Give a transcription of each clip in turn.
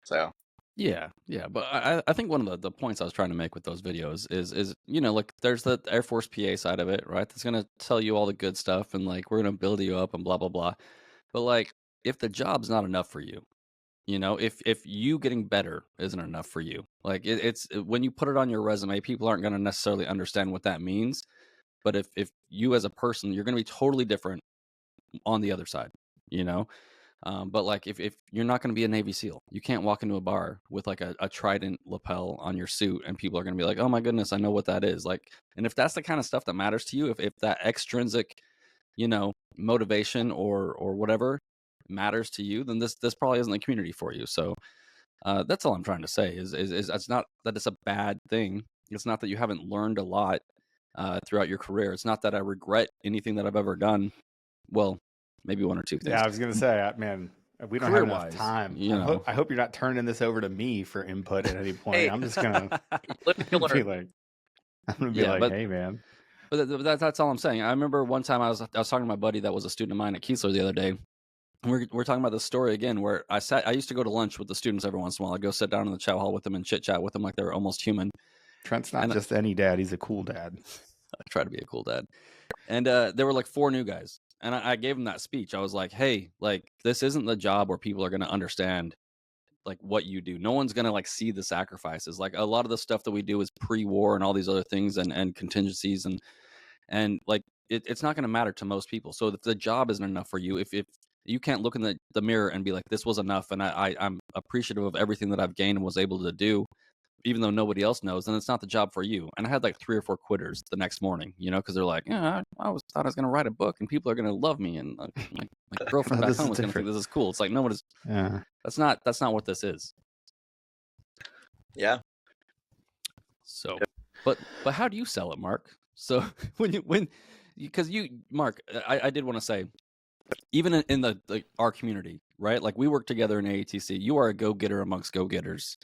So Yeah, yeah, but I think one of the points I was trying to make with those videos is you know, like, there's the Air Force PA side of it, right? That's gonna tell you all the good stuff and, like, we're gonna build you up and blah, blah, blah. But, like, if the job's not enough for you, you know, if you getting better isn't enough for you, like, when you put it on your resume, people aren't gonna necessarily understand what that means, but if you as a person, you're gonna be totally different on the other side, you know? But like if you're not going to be a Navy SEAL, you can't walk into a bar with like a trident lapel on your suit and people are going to be like, oh my goodness, I know what that is. Like, and if that's the kind of stuff that matters to you, if that extrinsic, you know, motivation or whatever matters to you, then this probably isn't the community for you. So that's all I'm trying to say is it's not that it's a bad thing. It's not that you haven't learned a lot throughout your career. It's not that I regret anything that I've ever done. Well, maybe one or two Yeah, things. I was gonna say, man, we don't have Career enough wise, time. you know. I hope you're not turning this over to me for input at any point. hey, I'm just gonna live to be learn. like, I'm gonna be Yeah, like, hey, man. but that's all I'm saying. I remember one time I was talking to my buddy that was a student of mine at Keesler the other day. And we're talking about this story again where I used to go to lunch with the students every once in a while. I'd go sit down in the chow hall with them and chit chat with them like they were almost human. Trent's not And just any dad; he's a cool dad. I try to be a cool dad. And there were like 4 new guys. And I gave them that speech. I was like, hey, like this isn't the job where people are going to understand like what you do. No one's going to like see the sacrifices. Like a lot of the stuff that we do is pre-war and all these other things and contingencies and like it's not going to matter to most people. So if the job isn't enough for you, if you can't look in the mirror and be like, this was enough and I'm appreciative of everything that I've gained and was able to do, even though nobody else knows, then it's not the job for you. And I had like 3 or 4 quitters the next morning, you know, because they're like, yeah, I always thought I was going to write a book and people are going to love me and my girlfriend No, back this home is is going to think different. this is cool. It's like no one is. Yeah. That's not what this is. Yeah. So, but how do you sell it, Mark? So because Mark, I did want to say, even in the like our community, right? Like we work together in AATC. You are a go-getter amongst go-getters.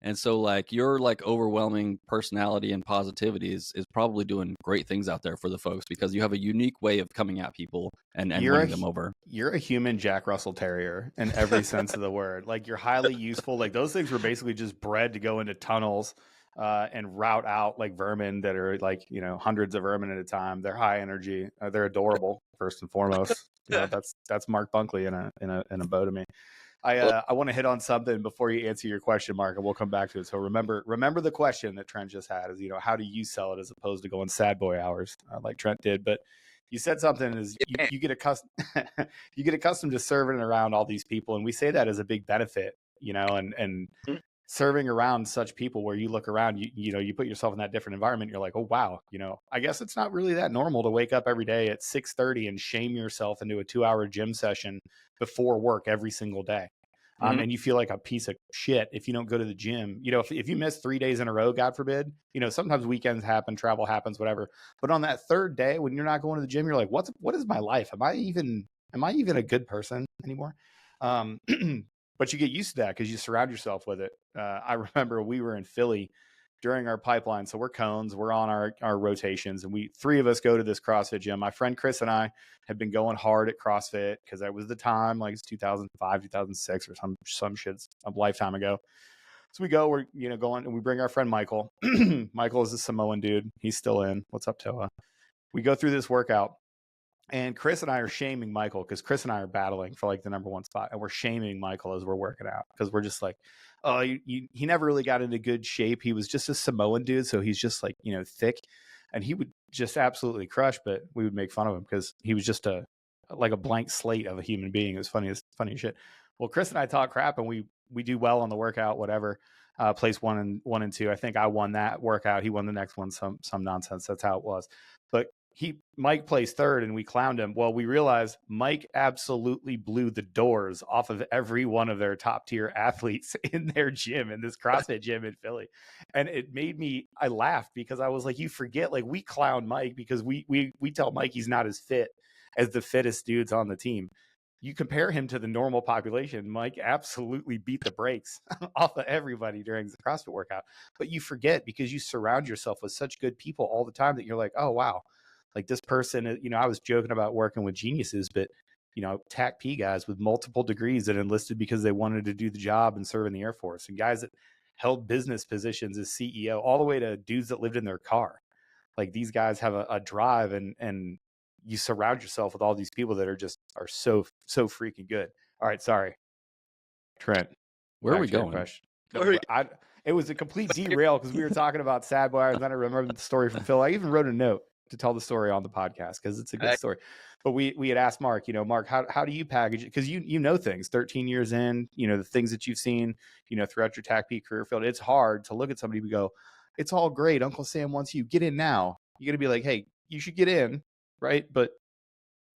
And so like your like overwhelming personality and positivity is probably doing great things out there for the folks because you have a unique way of coming at people and winning them over. You're a human Jack Russell Terrier in every sense of the word. Like you're highly useful. Like those things were basically just bred to go into tunnels and route out like vermin that are like, you know, hundreds of vermin at a time. They're high energy. They're adorable first and foremost. You know, that's Mark Bunkley in a bow to me. I want to hit on something before you answer your question, Mark, and we'll come back to it. So remember the question that Trent just had is, you know, how do you sell it as opposed to going sad boy hours like Trent did? But you said something is you get accustomed you get accustomed to serving around all these people, and we say that as a big benefit, you know, and serving around such people where you look around, you know, you put yourself in that different environment. You're like, oh wow, you know, I guess it's not really that normal to wake up every day at 6:30 and shame yourself into a 2-hour gym session before work every single day. And you feel like a piece of shit if you don't go to the gym. You know, if you miss 3 days in a row, God forbid, you know, sometimes weekends happen, travel happens, whatever. But on that third day, when you're not going to the gym, you're like, what is my life? Am I even a good person anymore? But you get used to that because you surround yourself with it. I remember we were in Philly during our pipeline. So we're cones, we're on our rotations, and we 3 of us go to this CrossFit gym. My friend Chris and I have been going hard at CrossFit because that was the time, like it's 2005, 2006 or some shit a lifetime ago. So we go, we're, you know, going, and we bring our friend Michael. Michael is a Samoan dude. He's still in. What's up, Toa? We go through this workout. And Chris and I are shaming Michael because Chris and I are battling for like the number 1 spot. And we're shaming Michael as we're working out because we're just like, oh, he never really got into good shape. He was just a Samoan dude. So he's just like, you know, thick. And he would just absolutely crush, but we would make fun of him because he was just like a blank slate of a human being. It was funny as shit. Well, Chris and I talk crap and we do well on the workout, whatever. Place 1 and 2. I think I won that workout. He won the next one, some nonsense. That's how it was. But Mike placed 3rd and we clowned him. Well, we realized Mike absolutely blew the doors off of every one of their top tier athletes in their gym, in this CrossFit gym in Philly. And it made I laughed because I was like, you forget, like we clown Mike because we tell Mike he's not as fit as the fittest dudes on the team. You compare him to the normal population, Mike absolutely beat the brakes off of everybody during the CrossFit workout. But you forget because you surround yourself with such good people all the time that you're like, oh, wow. Like this person, you know, I was joking about working with geniuses, but TAC P guys with multiple degrees that enlisted because they wanted to do the job and serve in the Air Force, and guys that held business positions as CEO, all the way to dudes that lived in their car. Like, these guys have a drive, and you surround yourself with all these people that are so freaking good. All right, sorry, Trent. Where are Back we to your going? question. No, it was a complete derail because we were talking about Sad Boys, and then I remembered the story from Phil. I even wrote a note to tell the story on the podcast because it's a good story. But we had asked Mark, Mark, how do you package it? Because you know things 13 years in, the things that you've seen, throughout your TACP career field. It's hard to look at somebody and go, it's all great. Uncle Sam wants you. Get in now. You got to be like, hey, you should get in, right? But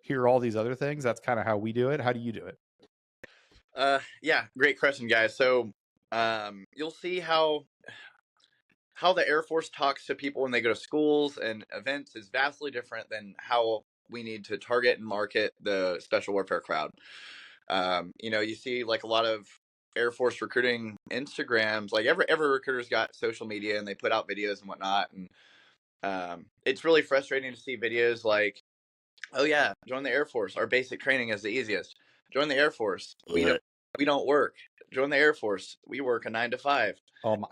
here are all these other things. That's kind of how we do it. How do you do it? Yeah, great question, guys. So you'll see how the Air Force talks to people when they go to schools and events is vastly different than how we need to target and market the special warfare crowd. You see like a lot of Air Force recruiting Instagrams, like every recruiter's got social media and they put out videos and whatnot. And it's really frustrating to see videos like, oh yeah, join the Air Force. Our basic training is the easiest. Join the Air Force. We don't work. Join the Air Force. We work a 9 to 5.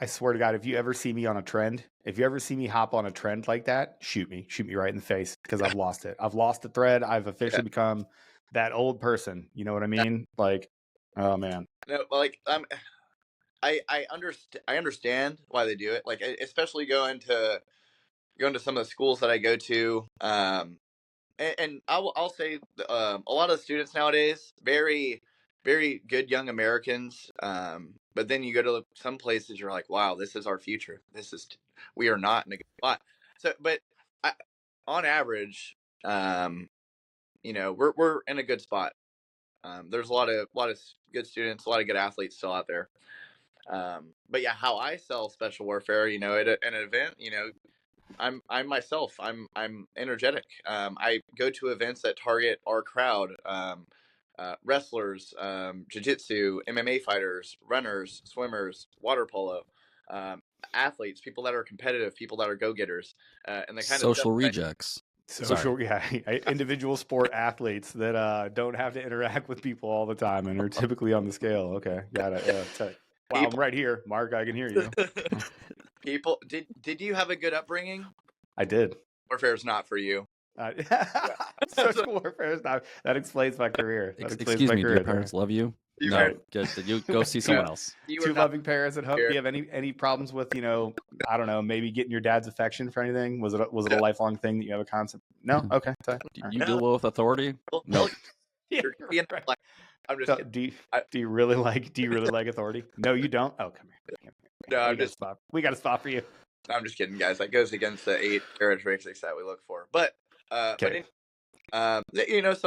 I swear to God, if you ever see me on a trend, if you ever see me hop on a trend like that, shoot me right in the face, because I've lost it. I've lost the thread. I've officially become that old person. You know what I mean? Like, oh man. No, like I understand why they do it. Like, especially going to some of the schools that I go to. And I'll say a lot of the students nowadays, very, very good young Americans. But then you go to some places, you're like, wow, this is our future. We are not in a good spot. So, but on average, we're in a good spot. There's a lot of good students, a lot of good athletes still out there. But yeah, how I sell special warfare, at an event, I'm myself. I'm energetic. I go to events that target our crowd: wrestlers, jiu-jitsu, MMA fighters, runners, swimmers, water polo, athletes, people that are competitive, people that are go-getters, and the kind of Social rejects. Social, individual sport athletes that don't have to interact with people all the time and are typically on the scale. Okay, got it. Wow, I'm right here, Mark. I can hear you. People, did you have a good upbringing? I did. Warfare is not for you. Social warfare is not. That explains my career. Excuse me, do your parents love you? No, you go see someone else. Two loving parents at home. Do you have any problems with, I don't know, maybe getting your dad's affection for anything? Was it a lifelong thing that you have a concept? No. Okay. Do you deal well with authority? No. I'm just. Do you really like authority? No, you don't. Oh, come here. No, we got to stop for you. I'm just kidding, guys. That goes against the 8 characteristics that we look for. But some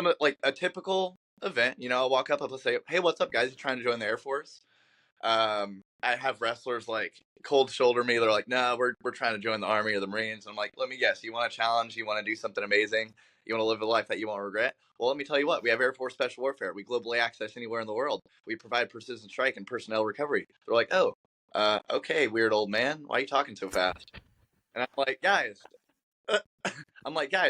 of, like, a typical event, I'll walk up, I'll say, hey, what's up, guys? You trying to join the Air Force? I have wrestlers like cold shoulder me. They're like, no, we're trying to join the Army or the Marines. I'm like, let me guess. You want a challenge? You want to do something amazing? You want to live a life that you won't regret? Well, let me tell you what. We have Air Force Special Warfare. We globally access anywhere in the world. We provide precision strike and personnel recovery. They're like, oh, okay, weird old man. Why are you talking so fast? And I'm like, guys,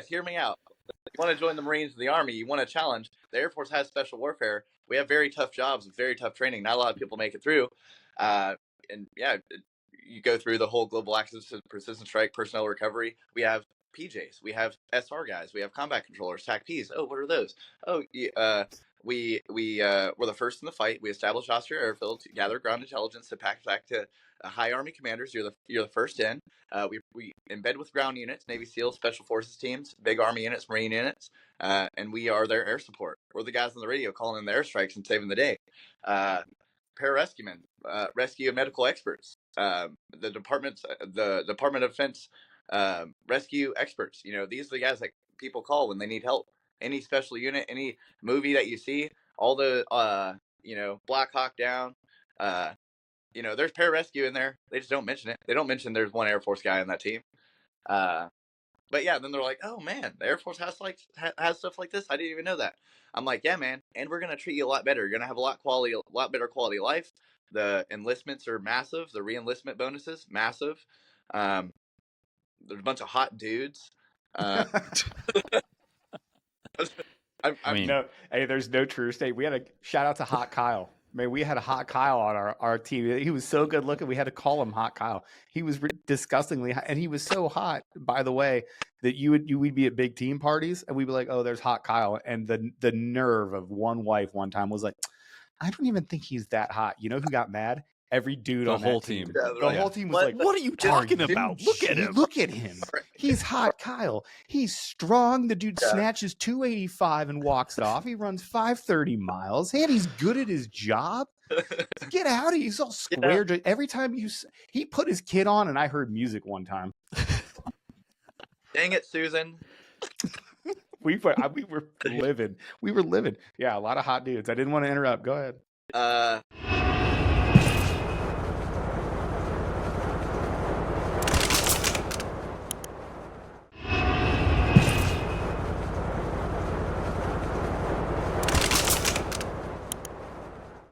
hear me out. You want to join the Marines or the Army? You want a challenge? The Air Force has special warfare. We have very tough jobs with very tough training. Not a lot of people make it through. And yeah, you go through the whole global access to precision strike, personnel recovery. We have PJs. We have SR guys. We have combat controllers, TACPs. Oh, what are those? Oh, we were the first in the fight. We established Austria Airfield to gather ground intelligence to pack back to high Army commanders. You're the first in. We embed with ground units, Navy SEALs, Special Forces teams, big Army units, Marine units, and we are their air support. We're the guys on the radio calling in the airstrikes and saving the day. Pararescuemen, rescue and medical experts, the Department of Defense rescue experts. These are the guys that people call when they need help. Any special unit, any movie that you see, all the Black Hawk Down, there's pararescue in there. They just don't mention it. They don't mention there's one Air Force guy on that team. But yeah, then they're like, oh man, the Air Force has stuff like this. I didn't even know that. I'm like, yeah, man, and we're gonna treat you a lot better. You're gonna have a lot better quality of life. The enlistments are massive. The re-enlistment bonuses massive. There's a bunch of hot dudes. I'm I mean, no, hey, there's no true state. We had a shout out to Hot Kyle. Man, we had a Hot Kyle on our team. He was so good looking. We had to call him Hot Kyle. He was disgustingly hot, and he was so hot, by the way, that we'd be at big team parties, and we'd be like, "Oh, there's Hot Kyle," and the nerve of one wife one time was like, "I don't even think he's that hot." You know who got mad? Every dude The on whole that team. team. Yeah, The whole team was like, what are you talking about? Look at him. Look at him. He's Hot Kyle. He's strong. The dude snatches 285 and walks it off. He runs 530 miles. And he's good at his job. Get out of here. He's all square. Every time he put his kid on, and I heard music one time. Dang it, Susan. We were living. Yeah, a lot of hot dudes. I didn't want to interrupt. Go ahead.